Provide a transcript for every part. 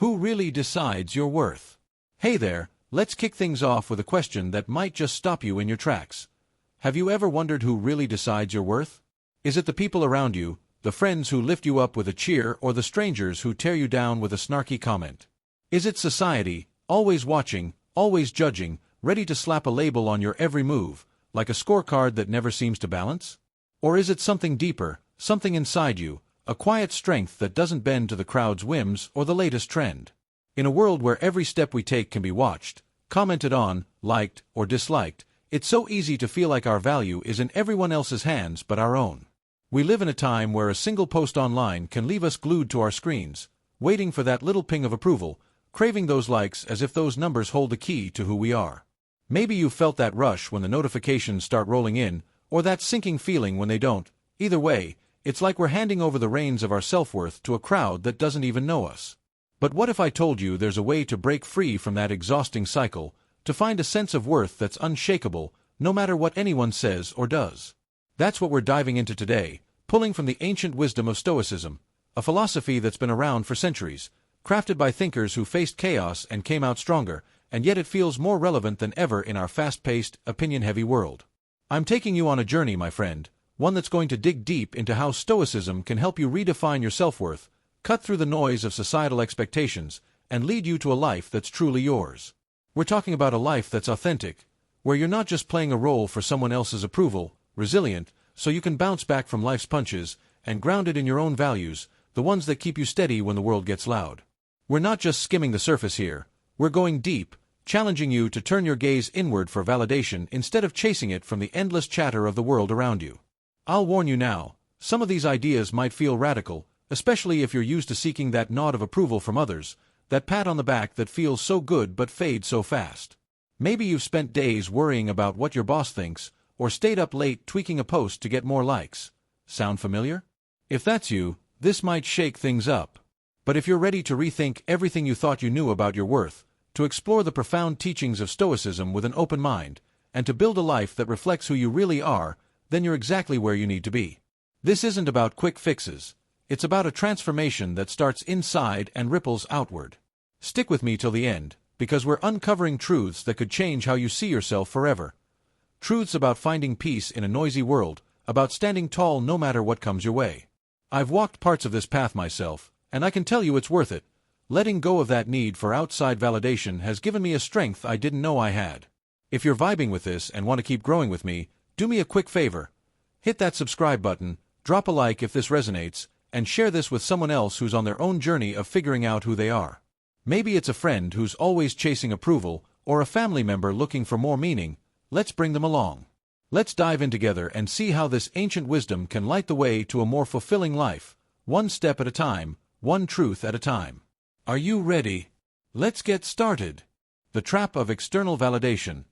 Who really decides your worth? Hey there, let's kick things off with a question that might just stop you in your tracks. Have you ever wondered who really decides your worth? Is it the people around you, the friends who lift you up with a cheer, or the strangers who tear you down with a snarky comment? Is it society, always watching, always judging, ready to slap a label on your every move, like a scorecard that never seems to balance? Or is it something deeper, something inside you, a quiet strength that doesn't bend to the crowd's whims or the latest trend? In a world where every step we take can be watched, commented on, liked, or disliked, it's so easy to feel like our value is in everyone else's hands but our own. We live in a time where a single post online can leave us glued to our screens, waiting for that little ping of approval, craving those likes as if those numbers hold the key to who we are. Maybe you've felt that rush when the notifications start rolling in, or that sinking feeling when they don't. Either way, it's like we're handing over the reins of our self-worth to a crowd that doesn't even know us. But what if I told you there's a way to break free from that exhausting cycle, to find a sense of worth that's unshakable, no matter what anyone says or does? That's what we're diving into today, pulling from the ancient wisdom of Stoicism, a philosophy that's been around for centuries, crafted by thinkers who faced chaos and came out stronger, and yet it feels more relevant than ever in our fast-paced, opinion-heavy world. I'm taking you on a journey, my friend, one that's going to dig deep into how Stoicism can help you redefine your self-worth, cut through the noise of societal expectations, and lead you to a life that's truly yours. We're talking about a life that's authentic, where you're not just playing a role for someone else's approval, resilient, so you can bounce back from life's punches, and grounded in your own values, the ones that keep you steady when the world gets loud. We're not just skimming the surface here, we're going deep, challenging you to turn your gaze inward for validation instead of chasing it from the endless chatter of the world around you. I'll warn you now, some of these ideas might feel radical, especially if you're used to seeking that nod of approval from others, that pat on the back that feels so good but fades so fast. Maybe you've spent days worrying about what your boss thinks, or stayed up late tweaking a post to get more likes. Sound familiar? If that's you, this might shake things up. But if you're ready to rethink everything you thought you knew about your worth, to explore the profound teachings of Stoicism with an open mind, and to build a life that reflects who you really are, then you're exactly where you need to be. This isn't about quick fixes. It's about a transformation that starts inside and ripples outward. Stick with me till the end, because we're uncovering truths that could change how you see yourself forever. Truths about finding peace in a noisy world, about standing tall no matter what comes your way. I've walked parts of this path myself, and I can tell you it's worth it. Letting go of that need for outside validation has given me a strength I didn't know I had. If you're vibing with this and want to keep growing with me, do me a quick favor. Hit that subscribe button, drop a like if this resonates, and share this with someone else who's on their own journey of figuring out who they are. Maybe it's a friend who's always chasing approval, or a family member looking for more meaning. Let's bring them along. Let's dive in together and see how this ancient wisdom can light the way to a more fulfilling life, one step at a time, one truth at a time. Are you ready? Let's get started. The trap of external validation.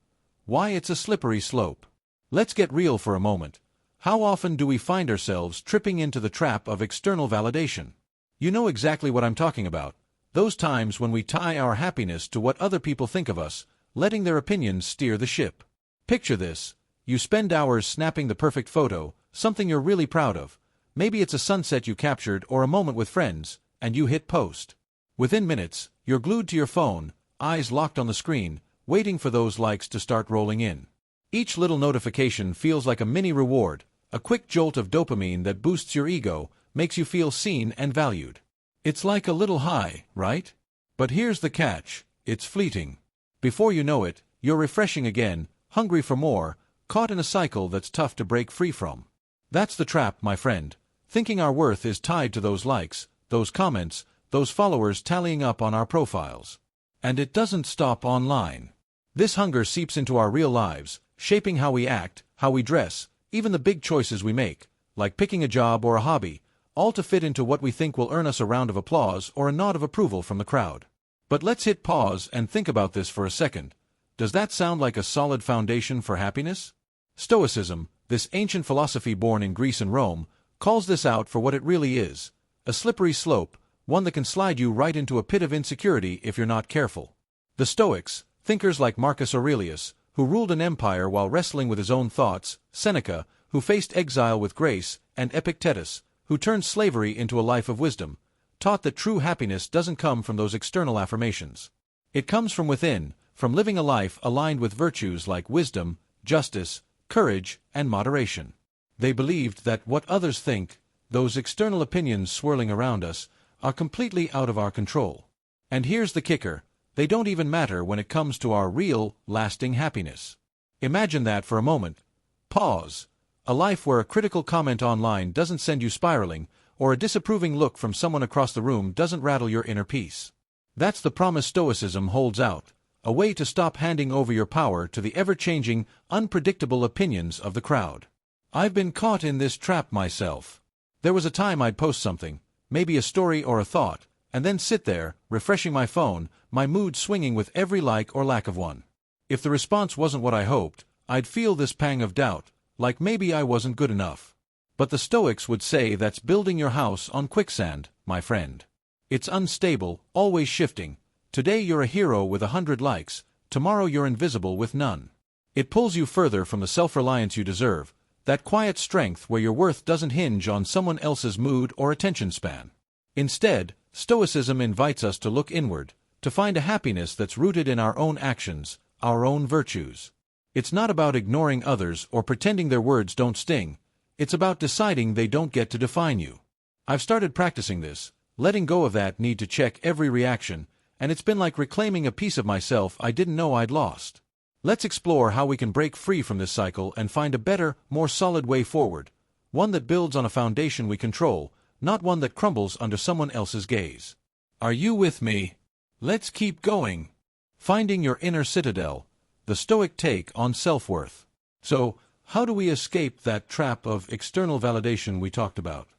Why it's a slippery slope. Let's get real for a moment. How often do we find ourselves tripping into the trap of external validation? You know exactly what I'm talking about. Those times when we tie our happiness to what other people think of us, letting their opinions steer the ship. Picture this. You spend hours snapping the perfect photo, something you're really proud of. Maybe it's a sunset you captured or a moment with friends, and you hit post. Within minutes, you're glued to your phone, eyes locked on the screen, waiting for those likes to start rolling in. Each little notification feels like a mini reward, a quick jolt of dopamine that boosts your ego, makes you feel seen and valued. It's like a little high, right? But here's the catch, it's fleeting. Before you know it, you're refreshing again, hungry for more, caught in a cycle that's tough to break free from. That's the trap, my friend, thinking our worth is tied to those likes, those comments, those followers tallying up on our profiles. And it doesn't stop online. This hunger seeps into our real lives, shaping how we act, how we dress, even the big choices we make, like picking a job or a hobby, all to fit into what we think will earn us a round of applause or a nod of approval from the crowd. But let's hit pause and think about this for a second. Does that sound like a solid foundation for happiness? Stoicism, this ancient philosophy born in Greece and Rome, calls this out for what it really is, a slippery slope, one that can slide you right into a pit of insecurity if you're not careful. The Stoics, thinkers like Marcus Aurelius, who ruled an empire while wrestling with his own thoughts, Seneca, who faced exile with grace, and Epictetus, who turned slavery into a life of wisdom, taught that true happiness doesn't come from those external affirmations. It comes from within, from living a life aligned with virtues like wisdom, justice, courage, and moderation. They believed that what others think, those external opinions swirling around us, are completely out of our control. And here's the kicker: they don't even matter when it comes to our real, lasting happiness. Imagine that for a moment. Pause. A life where a critical comment online doesn't send you spiraling, or a disapproving look from someone across the room doesn't rattle your inner peace. That's the promise Stoicism holds out, a way to stop handing over your power to the ever-changing, unpredictable opinions of the crowd. I've been caught in this trap myself. There was a time I'd post something, maybe a story or a thought, and then sit there, refreshing my phone, my mood swinging with every like or lack of one. If the response wasn't what I hoped, I'd feel this pang of doubt, like maybe I wasn't good enough. But the Stoics would say that's building your house on quicksand, my friend. It's unstable, always shifting. Today you're a hero with 100 likes, tomorrow you're invisible with none. It pulls you further from the self-reliance you deserve, that quiet strength where your worth doesn't hinge on someone else's mood or attention span. Instead, Stoicism invites us to look inward, to find a happiness that's rooted in our own actions, our own virtues. It's not about ignoring others or pretending their words don't sting. It's about deciding they don't get to define you. I've started practicing this, letting go of that need to check every reaction, and it's been like reclaiming a piece of myself I didn't know I'd lost. Let's explore how we can break free from this cycle and find a better, more solid way forward, one that builds on a foundation we control, not one that crumbles under someone else's gaze. Are you with me? Let's keep going. Finding your inner citadel, the Stoic take on self-worth. So, how do we escape that trap of external validation we talked about?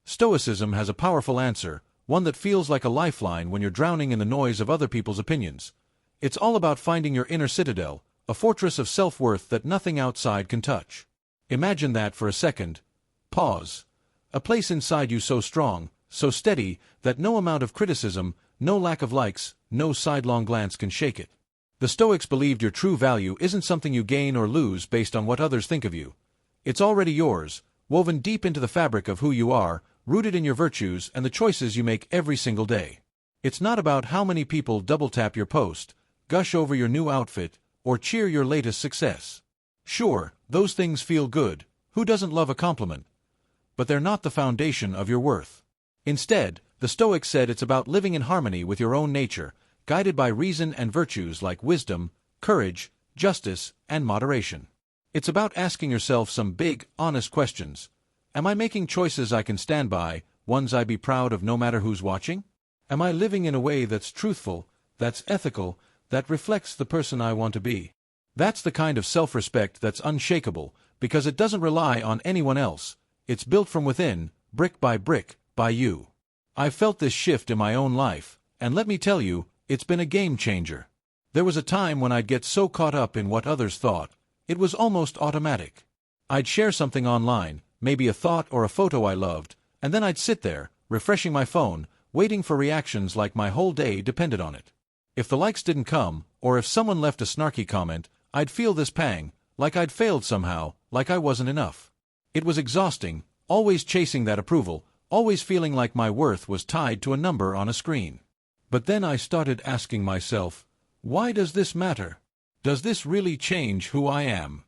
Stoicism has a powerful answer, one that feels like a lifeline when you're drowning in the noise of other people's opinions. It's all about finding your inner citadel, a fortress of self-worth that nothing outside can touch. Imagine that for a second. Pause. A place inside you so strong, so steady, that no amount of criticism, no lack of likes, no sidelong glance can shake it. The Stoics believed your true value isn't something you gain or lose based on what others think of you. It's already yours, woven deep into the fabric of who you are, rooted in your virtues and the choices you make every single day. It's not about how many people double-tap your post, gush over your new outfit, or cheer your latest success. Sure, those things feel good. Who doesn't love a compliment? But they're not the foundation of your worth. Instead, the Stoics said it's about living in harmony with your own nature, guided by reason and virtues like wisdom, courage, justice, and moderation. It's about asking yourself some big, honest questions. Am I making choices I can stand by, ones I'd be proud of no matter who's watching? Am I living in a way that's truthful, that's ethical, that reflects the person I want to be? That's the kind of self-respect that's unshakable, because it doesn't rely on anyone else. It's built from within, brick, by you. I've felt this shift in my own life, and let me tell you, it's been a game changer. There was a time when I'd get so caught up in what others thought, it was almost automatic. I'd share something online, maybe a thought or a photo I loved, and then I'd sit there, refreshing my phone, waiting for reactions like my whole day depended on it. If the likes didn't come, or if someone left a snarky comment, I'd feel this pang, like I'd failed somehow, like I wasn't enough. It was exhausting, always chasing that approval, always feeling like my worth was tied to a number on a screen. But then I started asking myself, why does this matter? Does this really change who I am?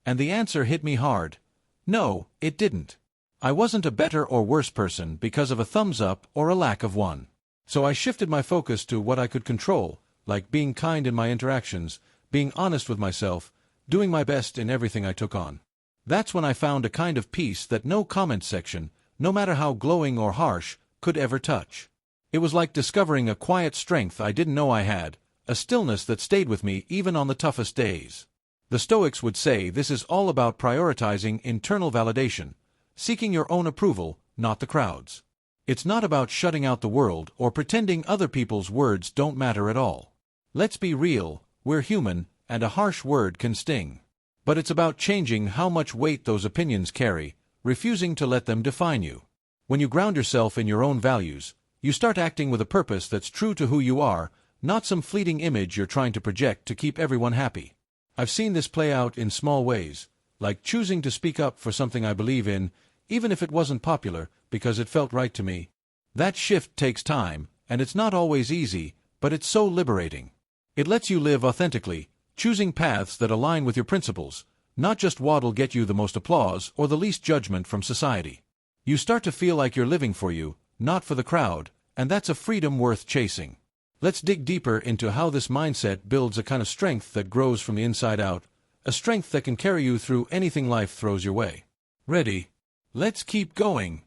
And the answer hit me hard. No, it didn't. I wasn't a better or worse person because of a thumbs up or a lack of one. So I shifted my focus to what I could control, like being kind in my interactions, being honest with myself, doing my best in everything I took on. That's when I found a kind of peace that no comment section, no matter how glowing or harsh, could ever touch. It was like discovering a quiet strength I didn't know I had, a stillness that stayed with me even on the toughest days. The Stoics would say this is all about prioritizing internal validation, seeking your own approval, not the crowd's. It's not about shutting out the world or pretending other people's words don't matter at all. Let's be real, we're human, and a harsh word can sting. But it's about changing how much weight those opinions carry, refusing to let them define you. When you ground yourself in your own values, you start acting with a purpose that's true to who you are, not some fleeting image you're trying to project to keep everyone happy. I've seen this play out in small ways, like choosing to speak up for something I believe in, even if it wasn't popular, because it felt right to me. That shift takes time, and it's not always easy, but it's so liberating. It lets you live authentically, choosing paths that align with your principles, not just what'll get you the most applause or the least judgment from society. You start to feel like you're living for you, not for the crowd, and that's a freedom worth chasing. Let's dig deeper into how this mindset builds a kind of strength that grows from the inside out, a strength that can carry you through anything life throws your way. Ready? Let's keep going.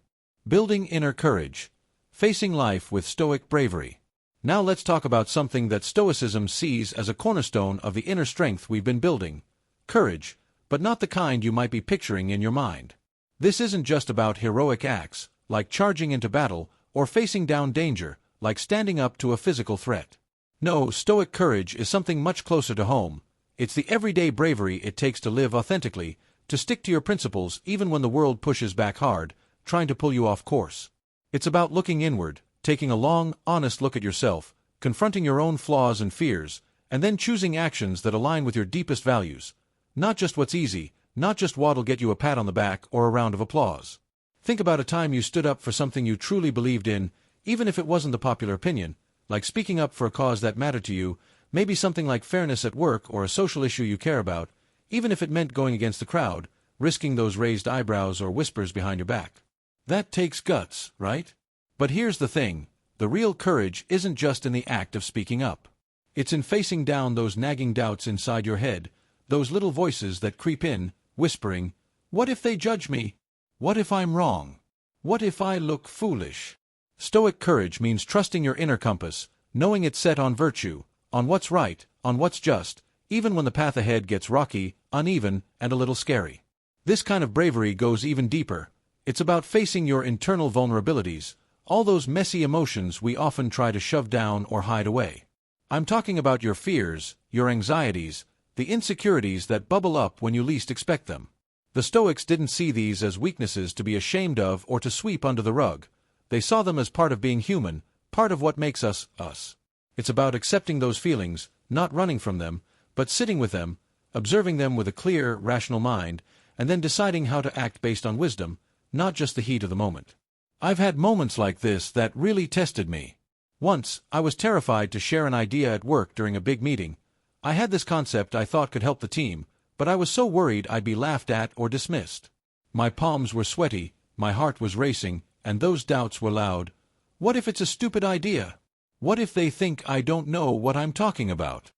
Building inner courage. Facing life with stoic bravery. Now let's talk about something that Stoicism sees as a cornerstone of the inner strength we've been building. Courage, but not the kind you might be picturing in your mind. This isn't just about heroic acts, like charging into battle, or facing down danger, like standing up to a physical threat. No, stoic courage is something much closer to home. It's the everyday bravery it takes to live authentically, to stick to your principles even when the world pushes back hard, trying to pull you off course. It's about looking inward, taking a long, honest look at yourself, confronting your own flaws and fears, and then choosing actions that align with your deepest values. Not just what's easy, not just what'll get you a pat on the back or a round of applause. Think about a time you stood up for something you truly believed in, even if it wasn't the popular opinion, like speaking up for a cause that mattered to you, maybe something like fairness at work or a social issue you care about, even if it meant going against the crowd, risking those raised eyebrows or whispers behind your back. That takes guts, right? But here's the thing, the real courage isn't just in the act of speaking up. It's in facing down those nagging doubts inside your head, those little voices that creep in, whispering, "What if they judge me? What if I'm wrong? What if I look foolish?" Stoic courage means trusting your inner compass, knowing it's set on virtue, on what's right, on what's just, even when the path ahead gets rocky, uneven, and a little scary. This kind of bravery goes even deeper. It's about facing your internal vulnerabilities, all those messy emotions we often try to shove down or hide away. I'm talking about your fears, your anxieties, the insecurities that bubble up when you least expect them. The Stoics didn't see these as weaknesses to be ashamed of or to sweep under the rug. They saw them as part of being human, part of what makes us, us. It's about accepting those feelings, not running from them, but sitting with them, observing them with a clear, rational mind, and then deciding how to act based on wisdom, not just the heat of the moment. I've had moments like this that really tested me. Once, I was terrified to share an idea at work during a big meeting. I had this concept I thought could help the team, but I was so worried I'd be laughed at or dismissed. My palms were sweaty, my heart was racing, and those doubts were loud. What if it's a stupid idea? What if they think I don't know what I'm talking about?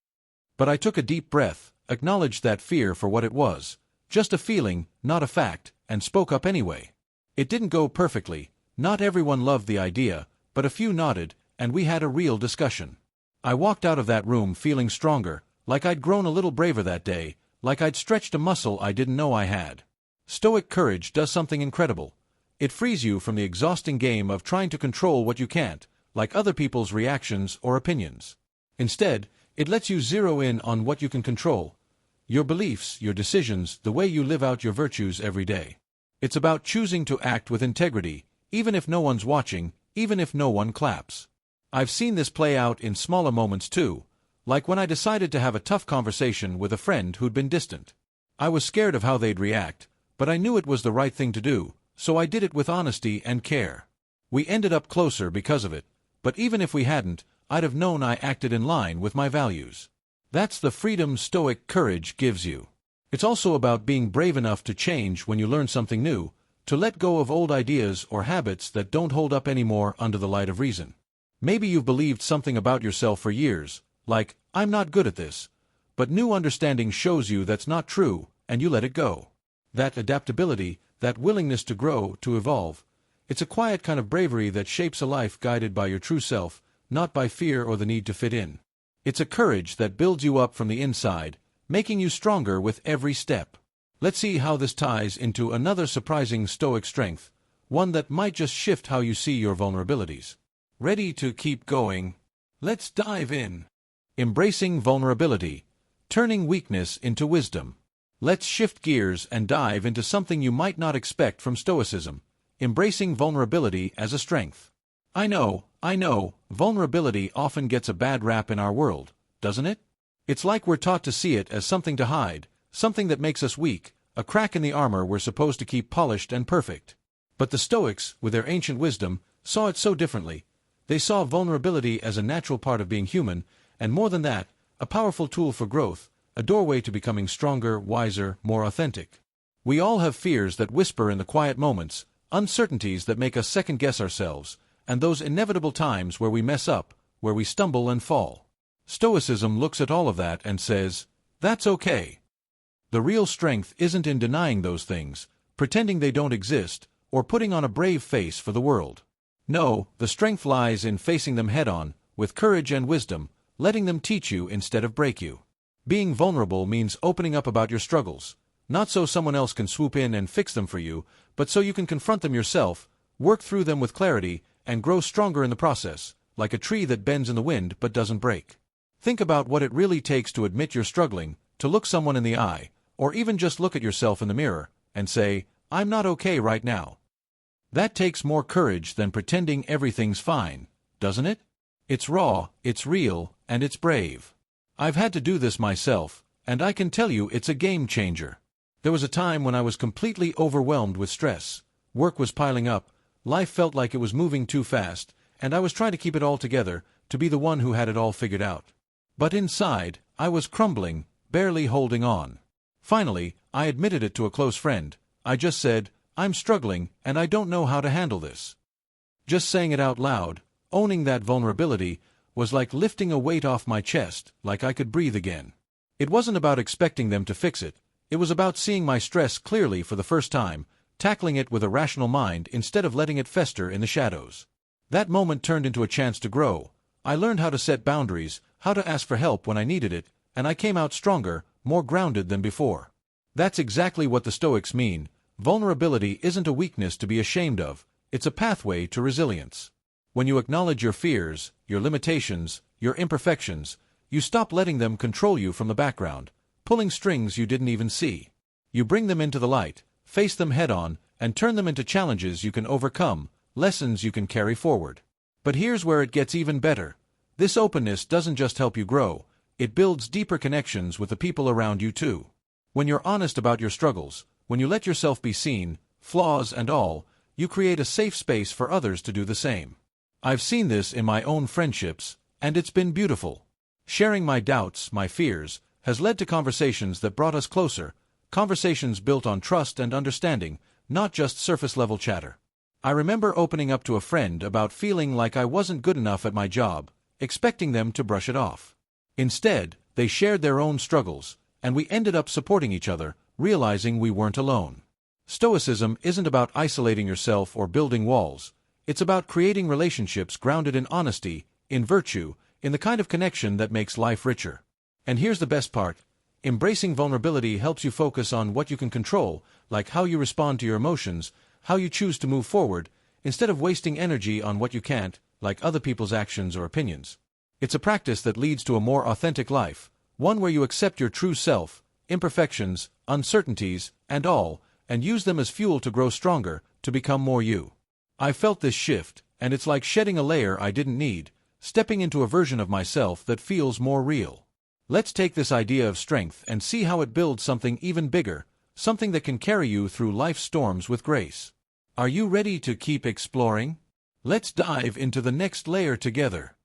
But I took a deep breath, acknowledged that fear for what it was, just a feeling, not a fact, and spoke up anyway. It didn't go perfectly, not everyone loved the idea, but a few nodded, and we had a real discussion. I walked out of that room feeling stronger, like I'd grown a little braver that day, like I'd stretched a muscle I didn't know I had. Stoic courage does something incredible. It frees you from the exhausting game of trying to control what you can't, like other people's reactions or opinions. Instead, it lets you zero in on what you can control. Your beliefs, your decisions, the way you live out your virtues every day. It's about choosing to act with integrity, even if no one's watching, even if no one claps. I've seen this play out in smaller moments too, like when I decided to have a tough conversation with a friend who'd been distant. I was scared of how they'd react, but I knew it was the right thing to do, so I did it with honesty and care. We ended up closer because of it, but even if we hadn't, I'd have known I acted in line with my values. That's the freedom stoic courage gives you. It's also about being brave enough to change when you learn something new, to let go of old ideas or habits that don't hold up anymore under the light of reason. Maybe you've believed something about yourself for years, like, "I'm not good at this," but new understanding shows you that's not true, and you let it go. That adaptability, that willingness to grow, to evolve, it's a quiet kind of bravery that shapes a life guided by your true self, not by fear or the need to fit in. It's a courage that builds you up from the inside, making you stronger with every step. Let's see how this ties into another surprising stoic strength, one that might just shift how you see your vulnerabilities. Ready to keep going? Let's dive in. Embracing vulnerability, turning weakness into wisdom. Let's shift gears and dive into something you might not expect from Stoicism, embracing vulnerability as a strength. I know, vulnerability often gets a bad rap in our world, doesn't it? It's like we're taught to see it as something to hide, something that makes us weak, a crack in the armor we're supposed to keep polished and perfect. But the Stoics, with their ancient wisdom, saw it so differently. They saw vulnerability as a natural part of being human, and more than that, a powerful tool for growth, a doorway to becoming stronger, wiser, more authentic. We all have fears that whisper in the quiet moments, uncertainties that make us second-guess ourselves, and those inevitable times where we mess up, where we stumble and fall. Stoicism looks at all of that and says, that's okay. The real strength isn't in denying those things, pretending they don't exist, or putting on a brave face for the world. No, the strength lies in facing them head-on, with courage and wisdom, letting them teach you instead of break you. Being vulnerable means opening up about your struggles, not so someone else can swoop in and fix them for you, but so you can confront them yourself, work through them with clarity, and grow stronger in the process, like a tree that bends in the wind but doesn't break. Think about what it really takes to admit you're struggling, to look someone in the eye, or even just look at yourself in the mirror, and say, I'm not okay right now. That takes more courage than pretending everything's fine, doesn't it? It's raw, it's real, and it's brave. I've had to do this myself, and I can tell you it's a game changer. There was a time when I was completely overwhelmed with stress. Work was piling up, life felt like it was moving too fast, and I was trying to keep it all together, to be the one who had it all figured out. But inside, I was crumbling, barely holding on. Finally, I admitted it to a close friend. I just said, I'm struggling, and I don't know how to handle this. Just saying it out loud, owning that vulnerability, was like lifting a weight off my chest, like I could breathe again. It wasn't about expecting them to fix it. It was about seeing my stress clearly for the first time, tackling it with a rational mind instead of letting it fester in the shadows. That moment turned into a chance to grow. I learned how to set boundaries, how to ask for help when I needed it, and I came out stronger, more grounded than before. That's exactly what the Stoics mean. Vulnerability isn't a weakness to be ashamed of, it's a pathway to resilience. When you acknowledge your fears, your limitations, your imperfections, you stop letting them control you from the background, pulling strings you didn't even see. You bring them into the light, face them head-on, and turn them into challenges you can overcome, lessons you can carry forward. But here's where it gets even better. This openness doesn't just help you grow, it builds deeper connections with the people around you too. When you're honest about your struggles, when you let yourself be seen, flaws and all, you create a safe space for others to do the same. I've seen this in my own friendships, and it's been beautiful. Sharing my doubts, my fears, has led to conversations that brought us closer, conversations built on trust and understanding, not just surface-level chatter. I remember opening up to a friend about feeling like I wasn't good enough at my job, expecting them to brush it off. Instead, they shared their own struggles, and we ended up supporting each other, realizing we weren't alone. Stoicism isn't about isolating yourself or building walls. It's about creating relationships grounded in honesty, in virtue, in the kind of connection that makes life richer. And here's the best part. Embracing vulnerability helps you focus on what you can control, like how you respond to your emotions, how you choose to move forward, instead of wasting energy on what you can't, like other people's actions or opinions. It's a practice that leads to a more authentic life, one where you accept your true self, imperfections, uncertainties, and all, and use them as fuel to grow stronger, to become more you. I felt this shift, and it's like shedding a layer I didn't need, stepping into a version of myself that feels more real. Let's take this idea of strength and see how it builds something even bigger, something that can carry you through life's storms with grace. Are you ready to keep exploring? Let's dive into the next layer together.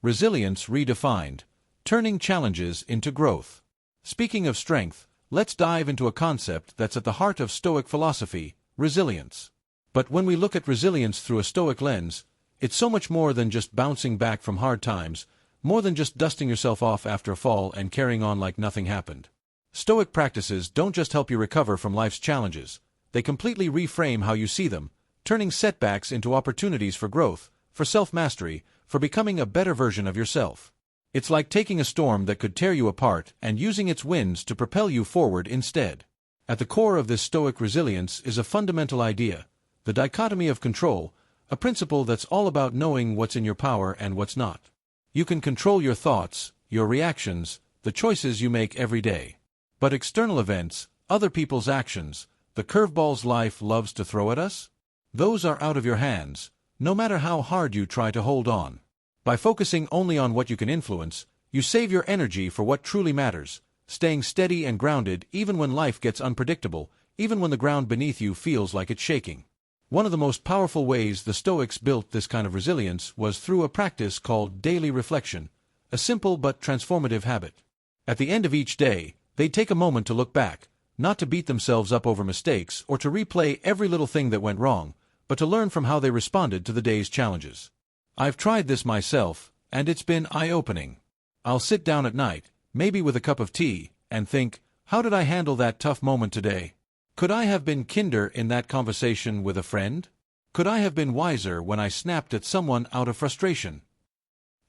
Resilience redefined, turning challenges into growth. Speaking of strength, let's dive into a concept that's at the heart of Stoic philosophy, resilience. But when we look at resilience through a Stoic lens, it's so much more than just bouncing back from hard times, more than just dusting yourself off after a fall and carrying on like nothing happened. Stoic practices don't just help you recover from life's challenges, they completely reframe how you see them, turning setbacks into opportunities for growth, for self-mastery, for becoming a better version of yourself. It's like taking a storm that could tear you apart and using its winds to propel you forward instead. At the core of this Stoic resilience is a fundamental idea, the dichotomy of control, a principle that's all about knowing what's in your power and what's not. You can control your thoughts, your reactions, the choices you make every day. But external events, other people's actions, the curveballs life loves to throw at us? Those are out of your hands, no matter how hard you try to hold on. By focusing only on what you can influence, you save your energy for what truly matters, staying steady and grounded even when life gets unpredictable, even when the ground beneath you feels like it's shaking. One of the most powerful ways the Stoics built this kind of resilience was through a practice called daily reflection, a simple but transformative habit. At the end of each day, they'd take a moment to look back, not to beat themselves up over mistakes or to replay every little thing that went wrong, but to learn from how they responded to the day's challenges. I've tried this myself, and it's been eye-opening. I'll sit down at night, maybe with a cup of tea, and think, how did I handle that tough moment today? Could I have been kinder in that conversation with a friend? Could I have been wiser when I snapped at someone out of frustration?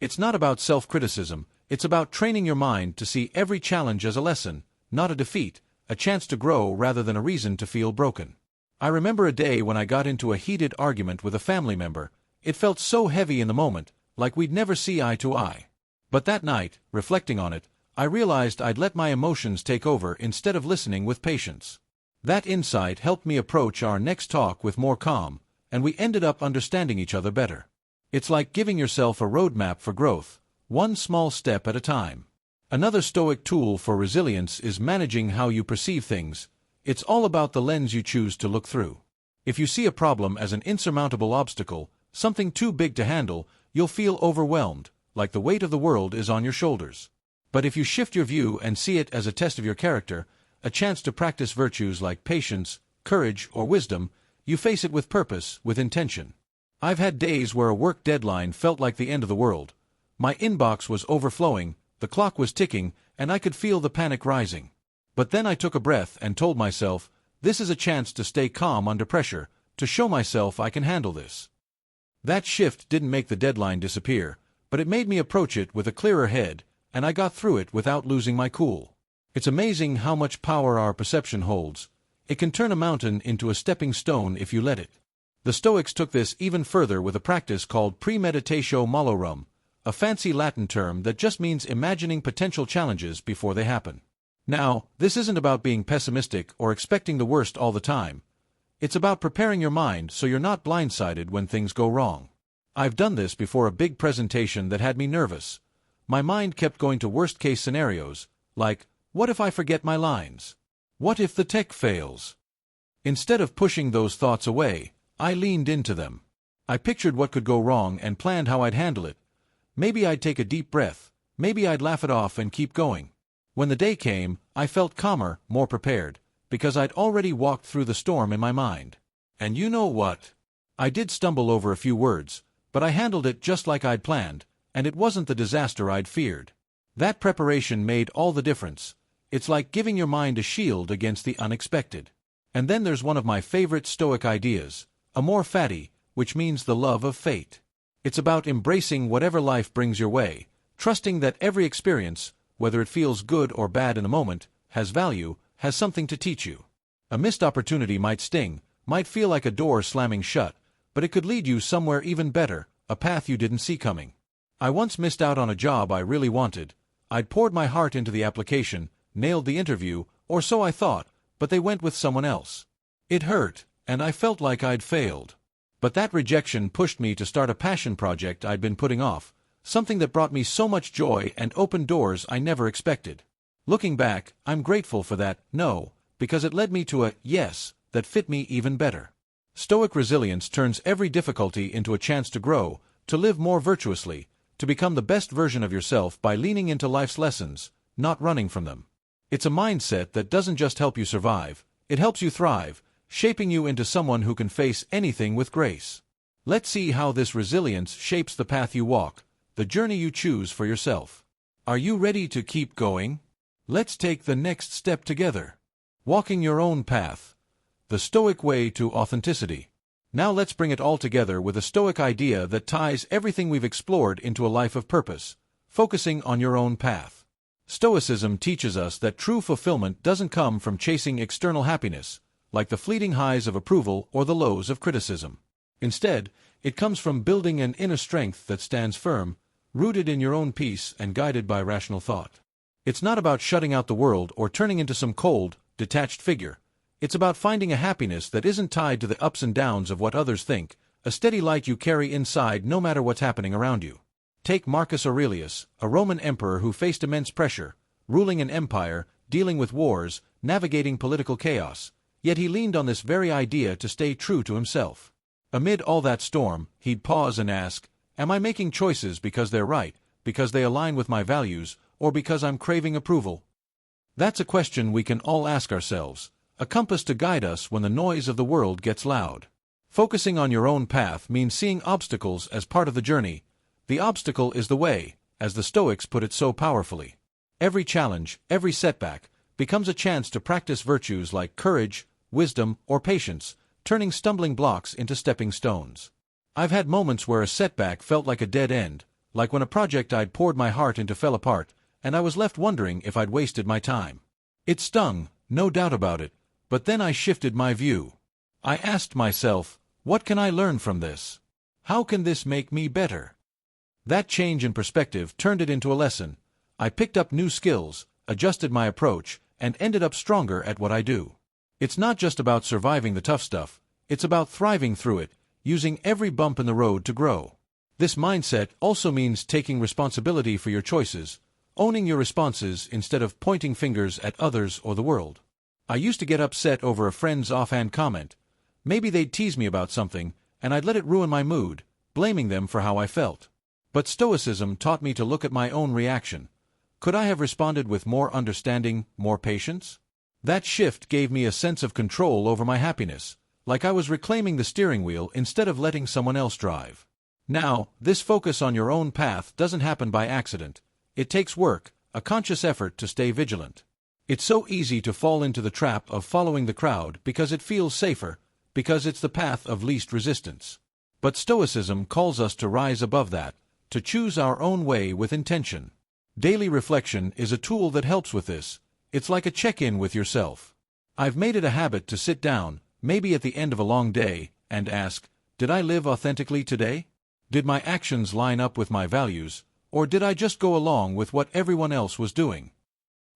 It's not about self-criticism, it's about training your mind to see every challenge as a lesson, not a defeat, a chance to grow rather than a reason to feel broken. I remember a day when I got into a heated argument with a family member. It felt so heavy in the moment, like we'd never see eye to eye. But that night, reflecting on it, I realized I'd let my emotions take over instead of listening with patience. That insight helped me approach our next talk with more calm, and we ended up understanding each other better. It's like giving yourself a roadmap for growth, one small step at a time. Another Stoic tool for resilience is managing how you perceive things. It's all about the lens you choose to look through. If you see a problem as an insurmountable obstacle, something too big to handle, you'll feel overwhelmed, like the weight of the world is on your shoulders. But if you shift your view and see it as a test of your character, a chance to practice virtues like patience, courage, or wisdom, you face it with purpose, with intention. I've had days where a work deadline felt like the end of the world. My inbox was overflowing, the clock was ticking, and I could feel the panic rising. But then I took a breath and told myself, this is a chance to stay calm under pressure, to show myself I can handle this. That shift didn't make the deadline disappear, but it made me approach it with a clearer head, and I got through it without losing my cool. It's amazing how much power our perception holds. It can turn a mountain into a stepping stone if you let it. The Stoics took this even further with a practice called premeditatio malorum, a fancy Latin term that just means imagining potential challenges before they happen. Now, this isn't about being pessimistic or expecting the worst all the time. It's about preparing your mind so you're not blindsided when things go wrong. I've done this before a big presentation that had me nervous. My mind kept going to worst-case scenarios, like, what if I forget my lines? What if the tech fails? Instead of pushing those thoughts away, I leaned into them. I pictured what could go wrong and planned how I'd handle it. Maybe I'd take a deep breath, maybe I'd laugh it off and keep going. When the day came, I felt calmer, more prepared, because I'd already walked through the storm in my mind. And you know what? I did stumble over a few words, but I handled it just like I'd planned, and it wasn't the disaster I'd feared. That preparation made all the difference. It's like giving your mind a shield against the unexpected. And then there's one of my favorite Stoic ideas, amor fati, which means the love of fate. It's about embracing whatever life brings your way, trusting that every experience, whether it feels good or bad in the moment, has value, has something to teach you. A missed opportunity might sting, might feel like a door slamming shut, but it could lead you somewhere even better, a path you didn't see coming. I once missed out on a job I really wanted. I'd poured my heart into the application, nailed the interview, or so I thought, but they went with someone else. It hurt, and I felt like I'd failed. But that rejection pushed me to start a passion project I'd been putting off, something that brought me so much joy and opened doors I never expected. Looking back, I'm grateful for that no, because it led me to a yes that fit me even better. Stoic resilience turns every difficulty into a chance to grow, to live more virtuously, to become the best version of yourself by leaning into life's lessons, not running from them. It's a mindset that doesn't just help you survive, it helps you thrive, shaping you into someone who can face anything with grace. Let's see how this resilience shapes the path you walk, the journey you choose for yourself. Are you ready to keep going? Let's take the next step together. Walking your own path. The Stoic way to authenticity. Now let's bring it all together with a Stoic idea that ties everything we've explored into a life of purpose, focusing on your own path. Stoicism teaches us that true fulfillment doesn't come from chasing external happiness, like the fleeting highs of approval or the lows of criticism. Instead, it comes from building an inner strength that stands firm, rooted in your own peace and guided by rational thought. It's not about shutting out the world or turning into some cold, detached figure. It's about finding a happiness that isn't tied to the ups and downs of what others think, a steady light you carry inside no matter what's happening around you. Take Marcus Aurelius, a Roman emperor who faced immense pressure, ruling an empire, dealing with wars, navigating political chaos. Yet he leaned on this very idea to stay true to himself. Amid all that storm, he'd pause and ask, am I making choices because they're right, because they align with my values, or because I'm craving approval? That's a question we can all ask ourselves, a compass to guide us when the noise of the world gets loud. Focusing on your own path means seeing obstacles as part of the journey. The obstacle is the way, as the Stoics put it so powerfully. Every challenge, every setback, becomes a chance to practice virtues like courage, wisdom, or patience, turning stumbling blocks into stepping stones. I've had moments where a setback felt like a dead end, like when a project I'd poured my heart into fell apart, and I was left wondering if I'd wasted my time. It stung, no doubt about it, but then I shifted my view. I asked myself, what can I learn from this? How can this make me better? That change in perspective turned it into a lesson. I picked up new skills, adjusted my approach, and ended up stronger at what I do. It's not just about surviving the tough stuff, it's about thriving through it, using every bump in the road to grow. This mindset also means taking responsibility for your choices, owning your responses instead of pointing fingers at others or the world. I used to get upset over a friend's offhand comment. Maybe they'd tease me about something, and I'd let it ruin my mood, blaming them for how I felt. But Stoicism taught me to look at my own reaction. Could I have responded with more understanding, more patience? That shift gave me a sense of control over my happiness, like I was reclaiming the steering wheel instead of letting someone else drive. Now, this focus on your own path doesn't happen by accident. It takes work, a conscious effort to stay vigilant. It's so easy to fall into the trap of following the crowd because it feels safer, because it's the path of least resistance. But Stoicism calls us to rise above that, to choose our own way with intention. Daily reflection is a tool that helps with this. It's like a check-in with yourself. I've made it a habit to sit down, maybe at the end of a long day, and ask, did I live authentically today? Did my actions line up with my values, or did I just go along with what everyone else was doing?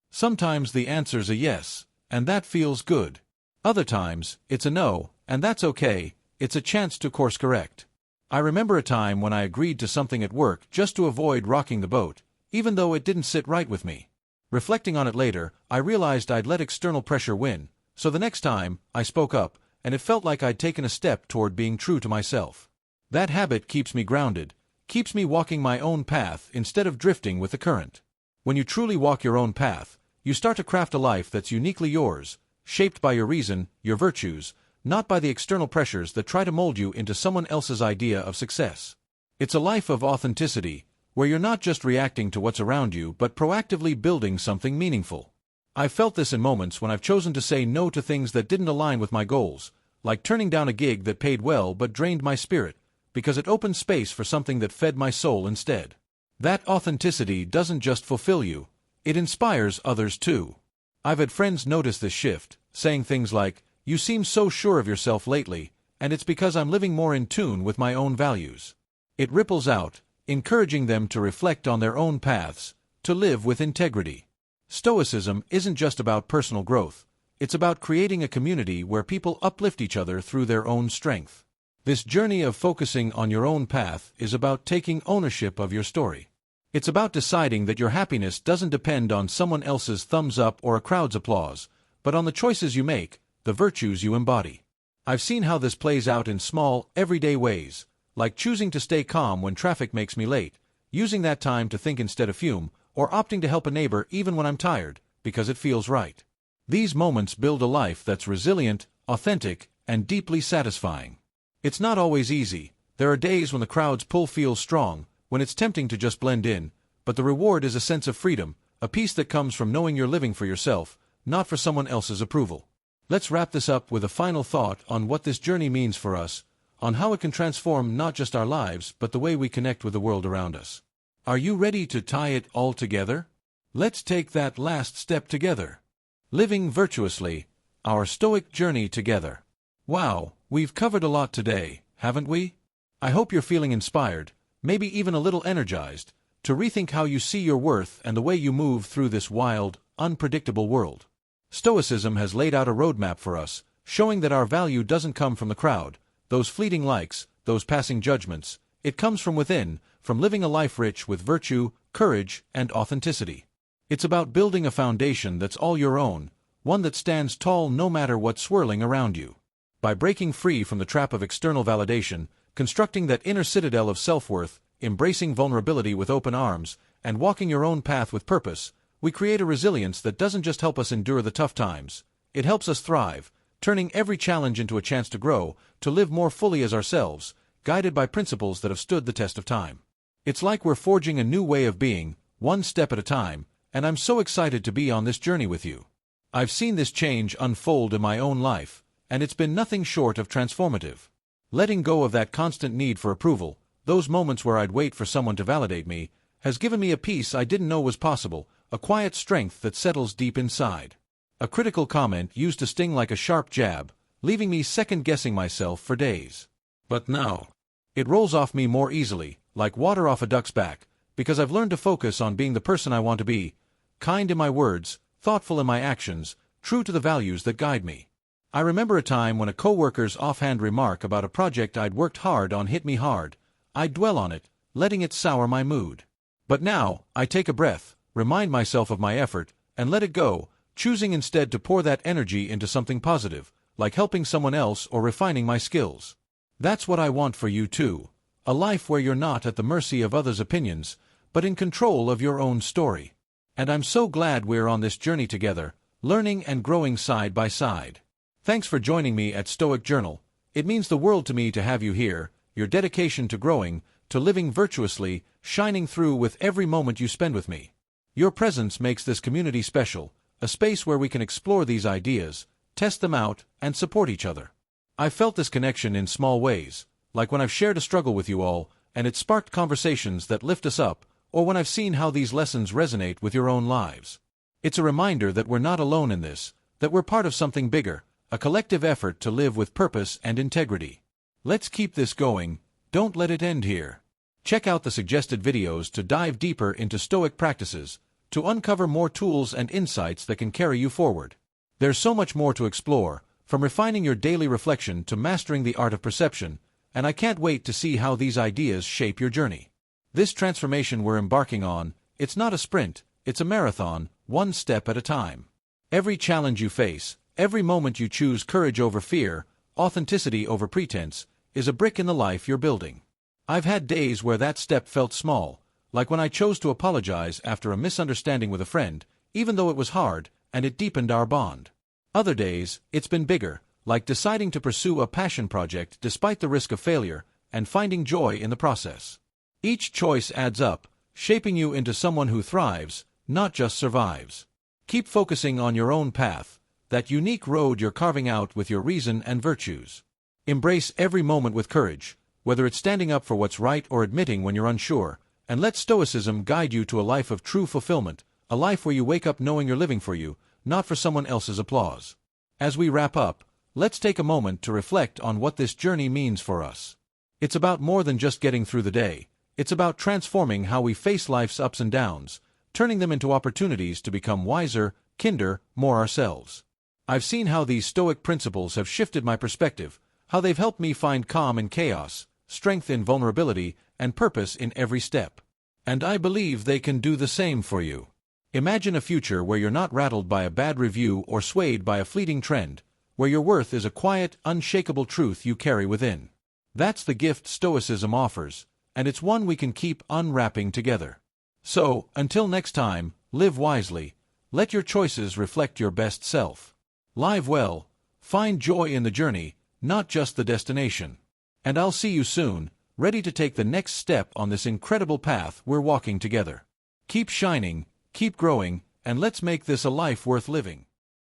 Sometimes the answer's a yes, and that feels good. Other times, it's a no, and that's okay. It's a chance to course correct. I remember a time when I agreed to something at work just to avoid rocking the boat, even though it didn't sit right with me. Reflecting on it later, I realized I'd let external pressure win, so the next time, I spoke up, and it felt like I'd taken a step toward being true to myself. That habit keeps me grounded, keeps me walking my own path instead of drifting with the current. When you truly walk your own path, you start to craft a life that's uniquely yours, shaped by your reason, your virtues, not by the external pressures that try to mold you into someone else's idea of success. It's a life of authenticity, where you're not just reacting to what's around you but proactively building something meaningful. I've felt this in moments when I've chosen to say no to things that didn't align with my goals, like turning down a gig that paid well but drained my spirit, because it opened space for something that fed my soul instead. That authenticity doesn't just fulfill you, it inspires others too. I've had friends notice this shift, saying things like, "You seem so sure of yourself lately, and it's because I'm living more in tune with my own values." It ripples out, encouraging them to reflect on their own paths, to live with integrity. Stoicism isn't just about personal growth, it's about creating a community where people uplift each other through their own strength. This journey of focusing on your own path is about taking ownership of your story. It's about deciding that your happiness doesn't depend on someone else's thumbs up or a crowd's applause, but on the choices you make, the virtues you embody. I've seen how this plays out in small, everyday ways, like choosing to stay calm when traffic makes me late, using that time to think instead of fume, or opting to help a neighbor even when I'm tired, because it feels right. These moments build a life that's resilient, authentic, and deeply satisfying. It's not always easy. There are days when the crowd's pull feels strong, when it's tempting to just blend in, but the reward is a sense of freedom, a peace that comes from knowing you're living for yourself, not for someone else's approval. Let's wrap this up with a final thought on what this journey means for us, on how it can transform not just our lives but the way we connect with the world around us. Are you ready to tie it all together? Let's take that last step together. Living virtuously, our Stoic journey together. Wow, we've covered a lot today, haven't we? I hope you're feeling inspired, maybe even a little energized, to rethink how you see your worth and the way you move through this wild, unpredictable world. Stoicism has laid out a roadmap for us, showing that our value doesn't come from the crowd, those fleeting likes, those passing judgments. It comes from within, from living a life rich with virtue, courage, and authenticity. It's about building a foundation that's all your own, one that stands tall no matter what's swirling around you. By breaking free from the trap of external validation, constructing that inner citadel of self-worth, embracing vulnerability with open arms, and walking your own path with purpose, we create a resilience that doesn't just help us endure the tough times. It helps us thrive, turning every challenge into a chance to grow, to live more fully as ourselves, guided by principles that have stood the test of time. It's like we're forging a new way of being, one step at a time, and I'm so excited to be on this journey with you. I've seen this change unfold in my own life, and it's been nothing short of transformative. Letting go of that constant need for approval, those moments where I'd wait for someone to validate me, has given me a peace I didn't know was possible, a quiet strength that settles deep inside. A critical comment used to sting like a sharp jab, leaving me second-guessing myself for days. But now, it rolls off me more easily, like water off a duck's back, because I've learned to focus on being the person I want to be, kind in my words, thoughtful in my actions, true to the values that guide me. I remember a time when a coworker's offhand remark about a project I'd worked hard on hit me hard. I'd dwell on it, letting it sour my mood. But now, I take a breath, remind myself of my effort, and let it go, choosing instead to pour that energy into something positive, like helping someone else or refining my skills. That's what I want for you too, a life where you're not at the mercy of others' opinions, but in control of your own story. And I'm so glad we're on this journey together, learning and growing side by side. Thanks for joining me at Stoic Journal. It means the world to me to have you here, your dedication to growing, to living virtuously, shining through with every moment you spend with me. Your presence makes this community special, a space where we can explore these ideas, test them out, and support each other. I've felt this connection in small ways, like when I've shared a struggle with you all, and it sparked conversations that lift us up, or when I've seen how these lessons resonate with your own lives. It's a reminder that we're not alone in this, that we're part of something bigger, a collective effort to live with purpose and integrity. Let's keep this going, don't let it end here. Check out the suggested videos to dive deeper into Stoic practices, to uncover more tools and insights that can carry you forward. There's so much more to explore, from refining your daily reflection to mastering the art of perception, and I can't wait to see how these ideas shape your journey. This transformation we're embarking on, it's not a sprint, it's a marathon, one step at a time. Every challenge you face, every moment you choose courage over fear, authenticity over pretense, is a brick in the life you're building. I've had days where that step felt small, like when I chose to apologize after a misunderstanding with a friend, even though it was hard, and it deepened our bond. Other days, it's been bigger, like deciding to pursue a passion project despite the risk of failure, and finding joy in the process. Each choice adds up, shaping you into someone who thrives, not just survives. Keep focusing on your own path, that unique road you're carving out with your reason and virtues. Embrace every moment with courage, whether it's standing up for what's right or admitting when you're unsure, and let Stoicism guide you to a life of true fulfillment, a life where you wake up knowing you're living for you, not for someone else's applause. As we wrap up, let's take a moment to reflect on what this journey means for us. It's about more than just getting through the day. It's about transforming how we face life's ups and downs, turning them into opportunities to become wiser, kinder, more ourselves. I've seen how these Stoic principles have shifted my perspective, how they've helped me find calm in chaos, strength in vulnerability, and purpose in every step. And I believe they can do the same for you. Imagine a future where you're not rattled by a bad review or swayed by a fleeting trend, where your worth is a quiet, unshakable truth you carry within. That's the gift Stoicism offers, and it's one we can keep unwrapping together. So, until next time, live wisely, let your choices reflect your best self. Live well, find joy in the journey, not just the destination. And I'll see you soon, ready to take the next step on this incredible path we're walking together. Keep shining, keep growing, and let's make this a life worth living.